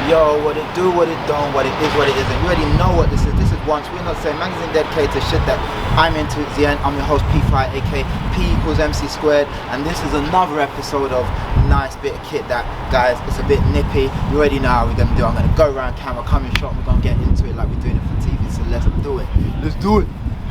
Yo, what it do, what it don't, what it is, what it isn't. You already know what this is. This is Once We're Not Saying Magazine dedicated to shit that I'm into. It's the end. I'm your host P5, aka P equals MC squared, and this is another episode of nice bit of kit that, guys, it's a bit nippy. You already know how we're gonna do. I'm gonna go around camera, come in shot, and we're gonna get into it like we're doing it for TV. So let's do it. Let's do it.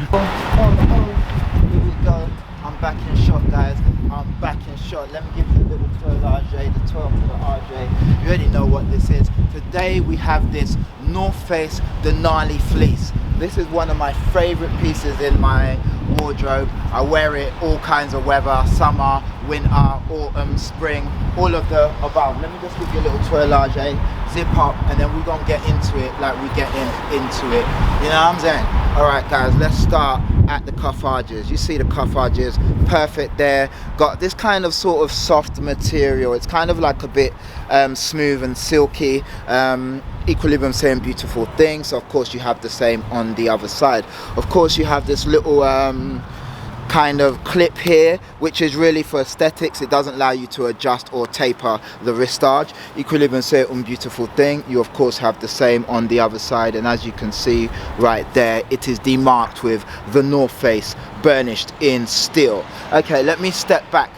Here we go. I'm back in shot, guys. I'm back in shot. Let me give you a little 12 RJ, the 12 to the RJ. You already know what this is. Today we have this Northface Denali Fleece. This is one of my favorite pieces in my wardrobe. I wear it all kinds of weather, summer, winter, autumn, spring, all of the above. Let me just give you a little 12 RJ, zip up, and then we're gonna get into it like we get into it. You know what I'm saying? All right, guys, let's start at the cuff arches. You see the cuff arches, perfect there. Got this kind of sort of soft material. It's kind of like a bit smooth and silky. Equilibrium saying beautiful things. So of course you have the same on the other side. Of course you have this little kind of clip here, which is really for aesthetics. It doesn't allow you to adjust or taper the wristage. Equilibrium say beautiful thing. You of course have the same on the other side, and as you can see right there, it is demarked with the Northface burnished in steel. Okay, let me step back.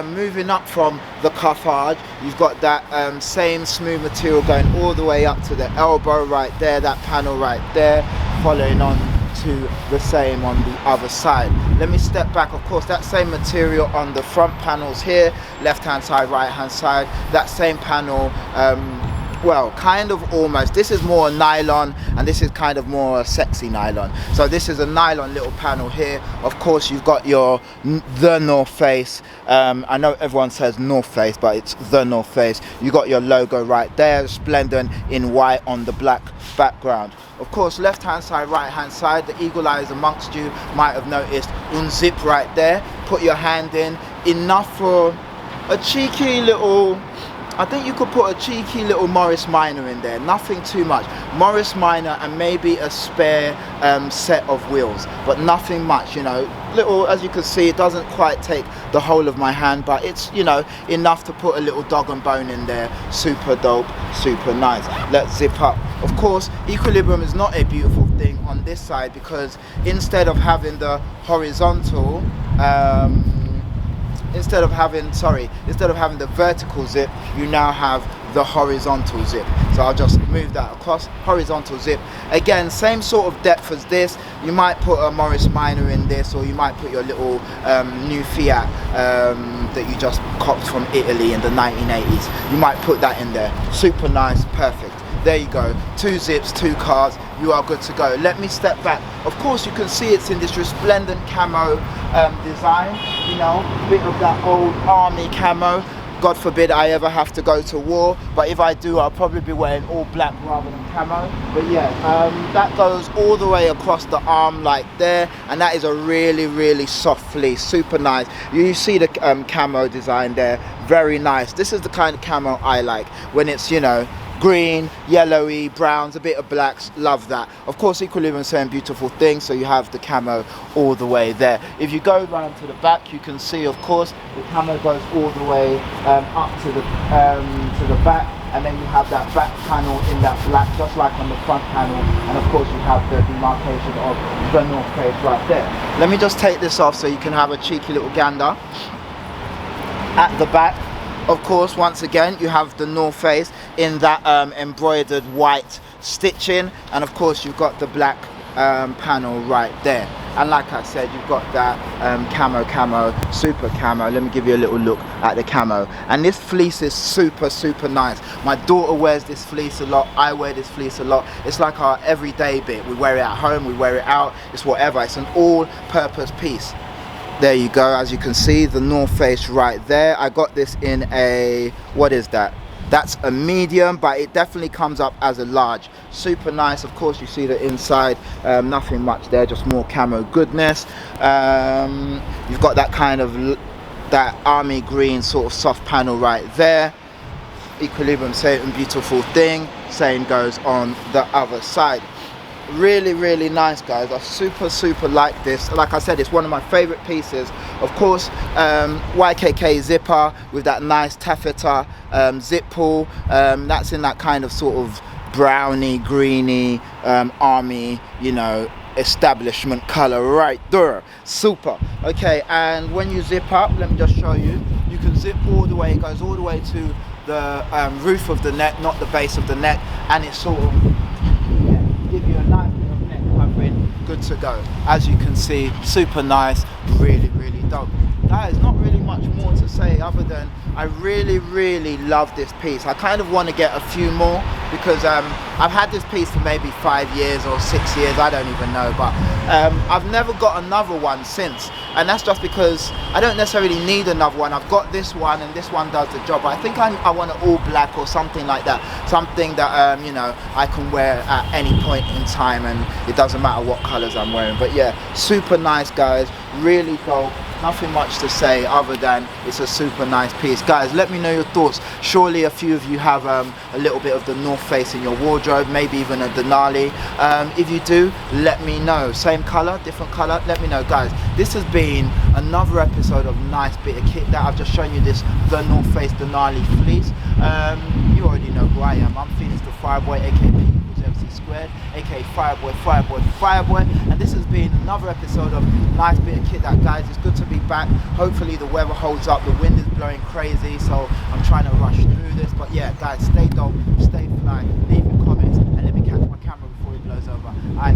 Moving up from the cuff arch, you've got that same smooth material going all the way up to the elbow right there, that panel right there, following on to the same on the other side. Let me step back. Of course, that same material on the front panels here, left hand side, right hand side, that same panel, well, kind of almost. This is more nylon, and this is kind of more sexy nylon. So this is a nylon little panel here. Of course, you've got the Northface. I know everyone says Northface, but it's the Northface. You got your logo right there, splendid in white on the black background. Of course, left hand side, right hand side, the eagle eyes amongst you might have noticed unzip right there. Put your hand in, enough for a cheeky little, I think you could put a cheeky little Morris Minor in there, nothing too much. Morris Minor and maybe a spare set of wheels, but nothing much, you know. Little, as you can see, it doesn't quite take the whole of my hand, but it's, you know, enough to put a little dog and bone in there. Super dope, super nice. Let's zip up. Of course, equilibrium is not a beautiful thing on this side, because instead of having the horizontal, instead of having the vertical zip, you now have the horizontal zip. So I'll just move that across, horizontal zip. Again, same sort of depth as this. You might put a Morris Minor in this, or you might put your little new Fiat that you just copped from Italy in the 1980s. You might put that in there. Super nice, perfect. There you go, 2 zips, 2 cars, you are good to go. Let me step back. Of course, you can see it's in this resplendent camo design, you know, bit of that old army camo. God forbid I ever have to go to war, but if I do, I'll probably be wearing all black rather than camo. But yeah, that goes all the way across the arm like there, and that is a really, really soft fleece, super nice. You see the camo design there, very nice. This is the kind of camo I like, when it's, you know, green, yellowy, browns, a bit of blacks, love that. Of course, equilibrium saying beautiful things, so you have the camo all the way there. If you go round to the back, you can see, of course, the camo goes all the way up to the back, and then you have that back panel in that black, just like on the front panel, and of course you have the demarcation of the Northface right there. Let me just take this off so you can have a cheeky little gander at the back. Of course, once again, you have the Northface in that embroidered white stitching, and of course you've got the black panel right there. And like I said, you've got that camo, super camo. Let me give you a little look at the camo. And this fleece is super, super nice. My daughter wears this fleece a lot. I wear this fleece a lot. It's like our everyday bit. We wear it at home, we wear it out. It's whatever. It's an all-purpose piece. There you go, as you can see, the Northface right there. I got this in a, what is that? That's a medium, but it definitely comes up as a large. Super nice. Of course, you see the inside, nothing much there, just more camo goodness. You've got that kind of, that army green sort of soft panel right there. Equilibrium, same beautiful thing. Same goes on the other side. really nice, guys. I super like this. Like I said, it's one of my favorite pieces. Of course, YKK zipper with that nice taffeta zip pull. That's in that kind of sort of browny, greeny, army, you know, establishment color right there. Super. Okay, and when you zip up, let me just show you. You can zip all the way. It goes all the way to the roof of the neck, not the base of the neck, and it sort of give you a nice bit of neck covering. Good to go. As you can see, super nice, really dope. Guys, not really much more to say other than I really love this piece. I kind of want to get a few more because I've had this piece for maybe 5 years or 6 years, I don't even know, but I've never got another one since, and that's just because I don't necessarily need another one. I've got this one and this one does the job, but I think I want an all black or something like that, something that you know, I can wear at any point in time and it doesn't matter what colors I'm wearing. But yeah, super nice, guys, really dope. Nothing much to say other than it's a super nice piece. Guys, let me know your thoughts. Surely a few of you have a little bit of the Northface in your wardrobe, maybe even a Denali. If you do, let me know. Same color, different color, let me know. Guys, this has been another episode of Nice Bit of Kit that I've just shown you, this the Northface Denali Fleece. You already know who I am. I'm Phoenix the Fireboy, aka MC Squared, aka Fireboy, and this has been another episode of Nice Bit of Kit that, guys. It's good to be back. Hopefully the weather holds up. The wind is blowing crazy, so I'm trying to rush through this, but yeah, guys, stay dope, stay fly, leave your comments, and let me catch my camera before it blows over. Alright,